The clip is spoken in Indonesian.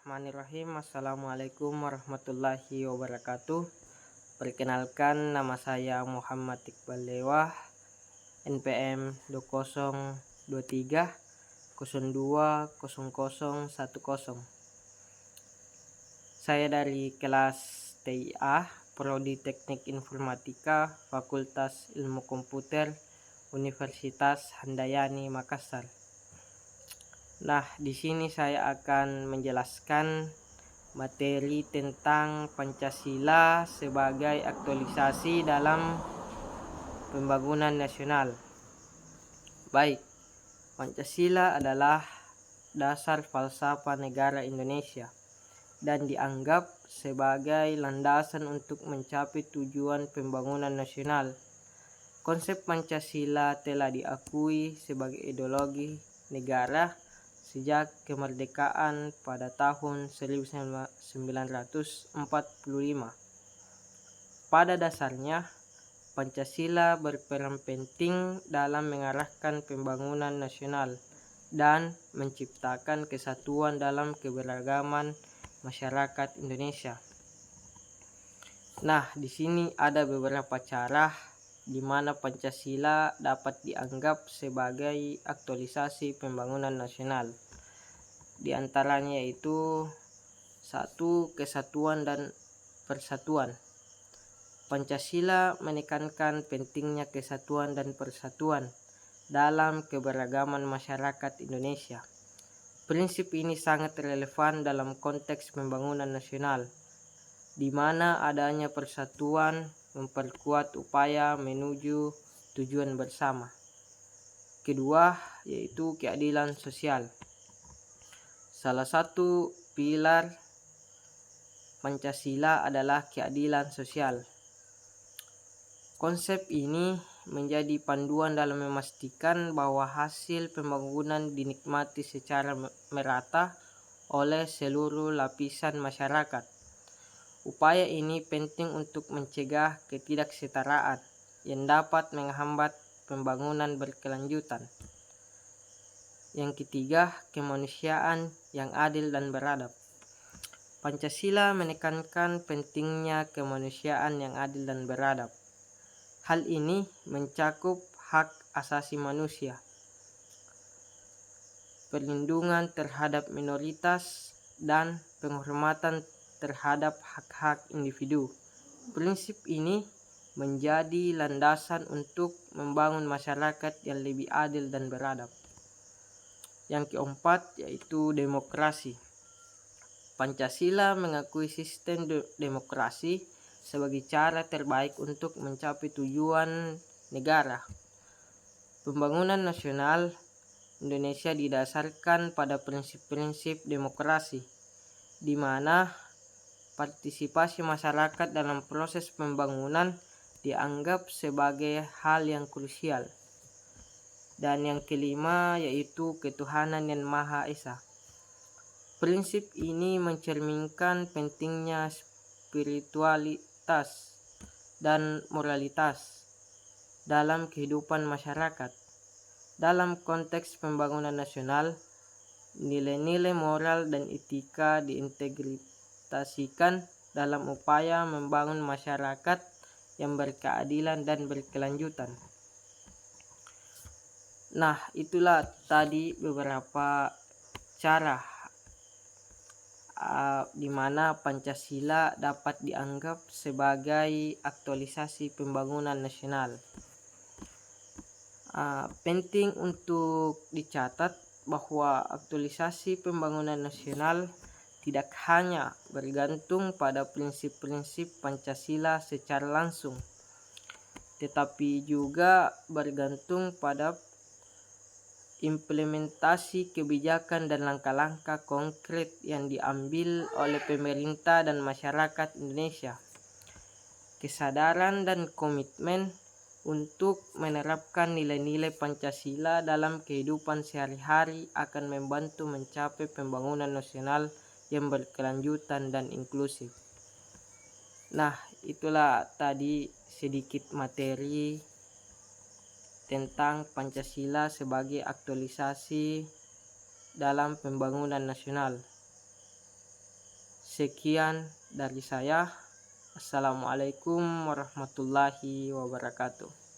Bismillahirrahmanirrahim. Assalamualaikum warahmatullahi wabarakatuh. Perkenalkan, nama saya Muhammad Iqbal Lewah, NPM 2023 02 0010. Saya dari kelas TIA, Prodi Teknik Informatika, Fakultas Ilmu Komputer, Universitas Handayani Makassar. Nah, di sini saya akan menjelaskan materi tentang Pancasila sebagai aktualisasi dalam pembangunan nasional. Baik, Pancasila adalah dasar falsafah negara Indonesia dan dianggap sebagai landasan untuk mencapai tujuan pembangunan nasional. Konsep Pancasila telah diakui sebagai ideologi negara sejak kemerdekaan pada tahun 1945. Pada dasarnya, Pancasila berperan penting dalam mengarahkan pembangunan nasional dan menciptakan kesatuan dalam keberagaman masyarakat Indonesia. Nah, di sini ada beberapa cara di mana Pancasila dapat dianggap sebagai aktualisasi pembangunan nasional. Di antaranya yaitu 1. Kesatuan dan persatuan. Pancasila menekankan pentingnya kesatuan dan persatuan dalam keberagaman masyarakat Indonesia. Prinsip ini sangat relevan dalam konteks pembangunan nasional, di mana adanya persatuan memperkuat upaya menuju tujuan bersama. Kedua, yaitu keadilan sosial. Salah satu pilar Pancasila adalah keadilan sosial. Konsep ini menjadi panduan dalam memastikan bahwa hasil pembangunan dinikmati secara merata oleh seluruh lapisan masyarakat. Upaya ini penting untuk mencegah ketidaksetaraan yang dapat menghambat pembangunan berkelanjutan. Yang ketiga, kemanusiaan yang adil dan beradab. Pancasila menekankan pentingnya kemanusiaan yang adil dan beradab. Hal ini mencakup hak asasi manusia, perlindungan terhadap minoritas, dan penghormatan terhadap hak-hak individu. Prinsip ini menjadi landasan untuk membangun masyarakat yang lebih adil dan beradab. Yang keempat, yaitu demokrasi. Pancasila mengakui sistem demokrasi sebagai cara terbaik untuk mencapai tujuan negara. Pembangunan nasional Indonesia didasarkan pada prinsip-prinsip demokrasi, di mana partisipasi masyarakat dalam proses pembangunan dianggap sebagai hal yang krusial. Dan yang kelima, yaitu ketuhanan yang Maha Esa. Prinsip ini mencerminkan pentingnya spiritualitas dan moralitas dalam kehidupan masyarakat. Dalam konteks pembangunan nasional, nilai-nilai moral dan etika diintegrasikan dalam upaya membangun masyarakat yang berkeadilan dan berkelanjutan. Nah, itulah tadi beberapa cara di mana Pancasila dapat dianggap sebagai aktualisasi pembangunan nasional. Penting untuk dicatat bahwa aktualisasi pembangunan nasional tidak hanya bergantung pada prinsip-prinsip Pancasila secara langsung, tetapi juga bergantung pada implementasi kebijakan dan langkah-langkah konkret yang diambil oleh pemerintah dan masyarakat Indonesia. Kesadaran dan komitmen untuk menerapkan nilai-nilai Pancasila dalam kehidupan sehari-hari akan membantu mencapai pembangunan nasional yang berkelanjutan dan inklusif. Nah, itulah tadi sedikit materi tentang Pancasila sebagai aktualisasi dalam pembangunan nasional. Sekian dari saya. Assalamualaikum warahmatullahi wabarakatuh.